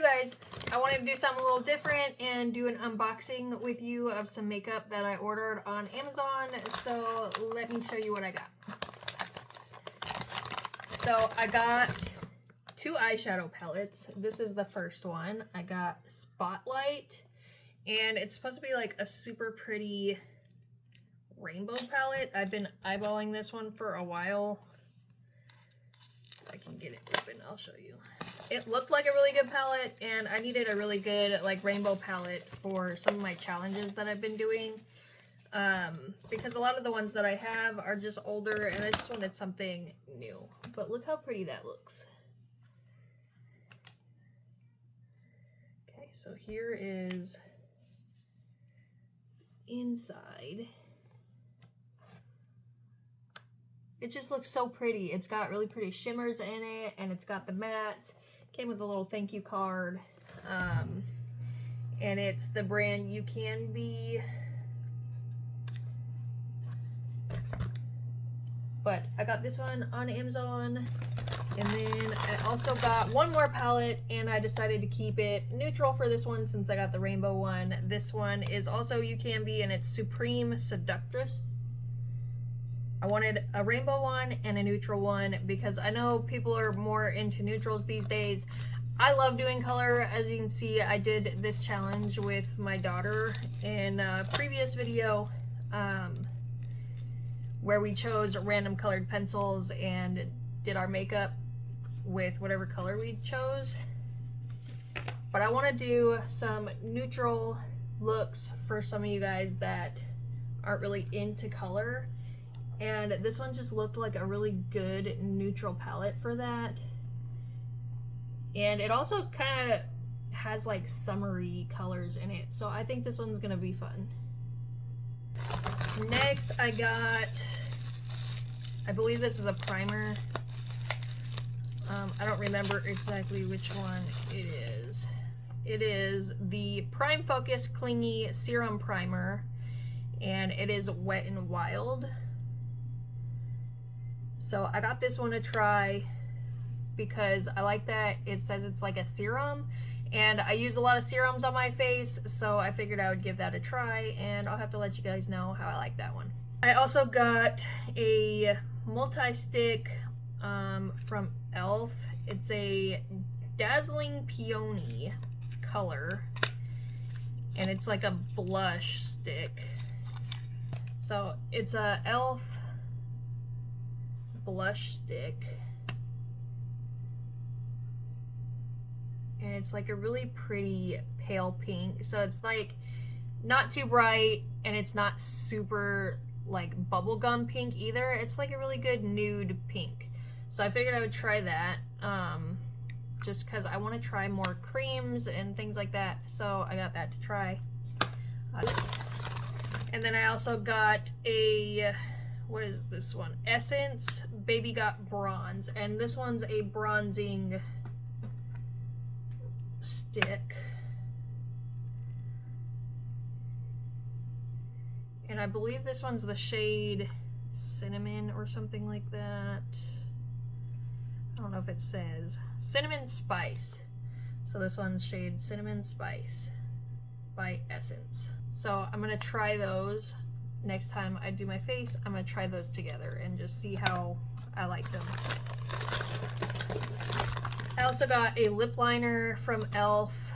guys, I wanted to do something a little different and do an unboxing with you of some makeup that I ordered on Amazon. So let me show you what I got. So I got 2 eyeshadow palettes. This is the first one. I got Spotlight, and it's supposed to be like a super pretty rainbow palette. I've been eyeballing this one for a while. If I can get it open, I'll show you. It looked like a really good palette, and I needed a really good like rainbow palette for some of my challenges that I've been doing. Because a lot of the ones that I have are just older, and I just wanted something new. But look how pretty that looks. Okay, so here is inside. It just looks so pretty. It's got really pretty shimmers in it, and it's got the matte. Came with a little thank you card. And it's the brand You Can Be. But I got this one on Amazon. And then I also got one more palette, and I decided to keep it neutral for this one since I got the rainbow one. This one is also You Can Be, and it's Supreme Seductress. I wanted a rainbow one and a neutral one because I know people are more into neutrals these days. I love doing color. As you can see, I did this challenge with my daughter in a previous video where we chose random colored pencils and did our makeup with whatever color we chose. But I want to do some neutral looks for some of you guys that aren't really into color. And this one just looked like a really good neutral palette for that. And it also kind of has like summery colors in it. So I think this one's gonna be fun. Next I got, I believe this is a primer. I don't remember exactly which one it is. It is the Prime Focus Clingy Serum Primer. And it is Wet n Wild. So I got this one to try because I like that it says it's like a serum, and I use a lot of serums on my face, so I figured I would give that a try, and I'll have to let you guys know how I like that one. I also got a multi-stick from e.l.f. It's a Dazzling Peony color, and it's like a blush stick. So it's a e.l.f. blush stick, and it's like a really pretty pale pink, so it's like not too bright and it's not super like bubblegum pink either. It's like a really good nude pink, so I figured I would try that just because I want to try more creams and things like that, so I got that to try. And then I also got a, what is this one? Essence Baby Got Bronze, and this one's a bronzing stick. And I believe this one's the shade Cinnamon or something like that. I don't know if it says. Cinnamon Spice. So this one's shade Cinnamon Spice by Essence. So I'm gonna try those. Next time I do my face, I'm gonna try those together and just see how I like them. I also got a lip liner from e.l.f.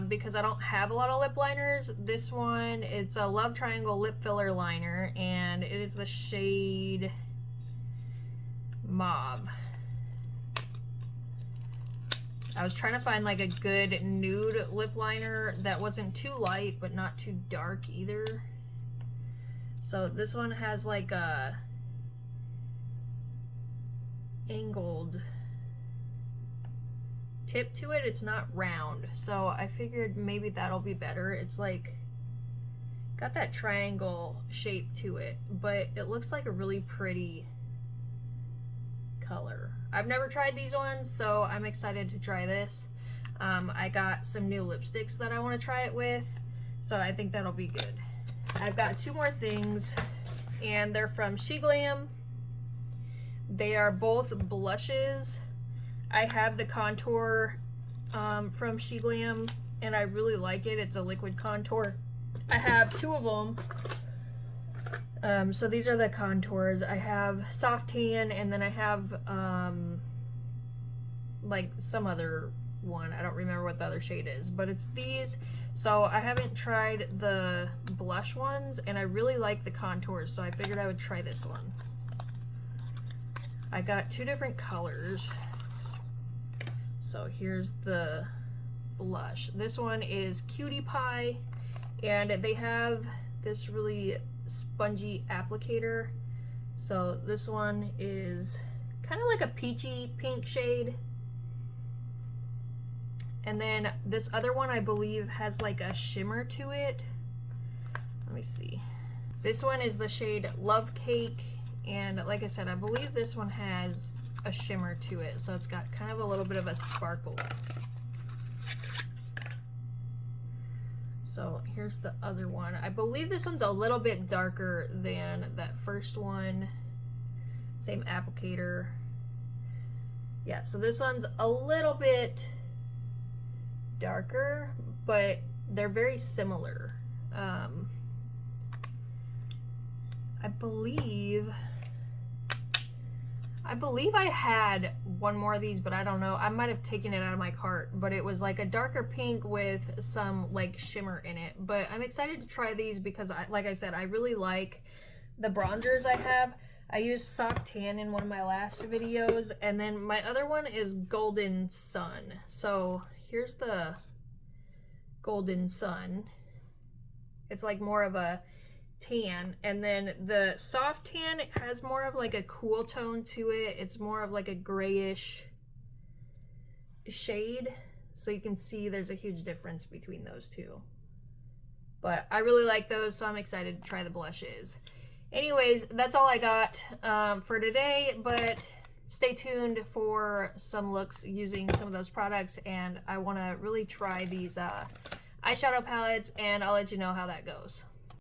Because I don't have a lot of lip liners. This one, it's a Love Triangle lip filler liner, and it is the shade Mauve. I was trying to find like a good nude lip liner that wasn't too light but not too dark either. So this one has like a angled tip to it. It's not round, so I figured maybe that'll be better. It's like got that triangle shape to it, but it looks like a really pretty color. I've never tried these ones, so I'm excited to try this. I got some new lipsticks that I want to try it with, so I think that'll be good. I've got 2 more things, and they're from SheGlam. They are both blushes. I have the contour from She Glam, and I really like it. It's a liquid contour. I have 2 of them. So these are the contours. I have Soft Tan, and then I have like some other one. I don't remember what the other shade is, but it's these. So I haven't tried the blush ones, and I really like the contours, so I figured I would try this one. I got 2 different colors. So here's the blush. This one is Cutie Pie, and they have this really spongy applicator. So this one is kind of like a peachy pink shade. And then this other one, I believe, has like a shimmer to it. Let me see. This one is the shade Love Cake. And like I said, I believe this one has a shimmer to it. So it's got kind of a little bit of a sparkle. So here's the other one. I believe this one's a little bit darker than that first one. Same applicator. Yeah, so this one's a little bit darker, but they're very similar. I believe I had one more of these, but I don't know. I might have taken it out of my cart, but it was like a darker pink with some like shimmer in it. But I'm excited to try these because, like I said, I really like the bronzers I have. I used Soft Tan in one of my last videos, and then my other one is Golden Sun. So here's the Golden Sun. It's like more of a tan, and then the Soft Tan has more of like a cool tone to it. It's more of like a grayish shade, so you can see there's a huge difference between those two. But I really like those, so I'm excited to try the blushes. Anyways, that's all I got for today, but stay tuned for some looks using some of those products, and I want to really try these eyeshadow palettes, and I'll let you know how that goes.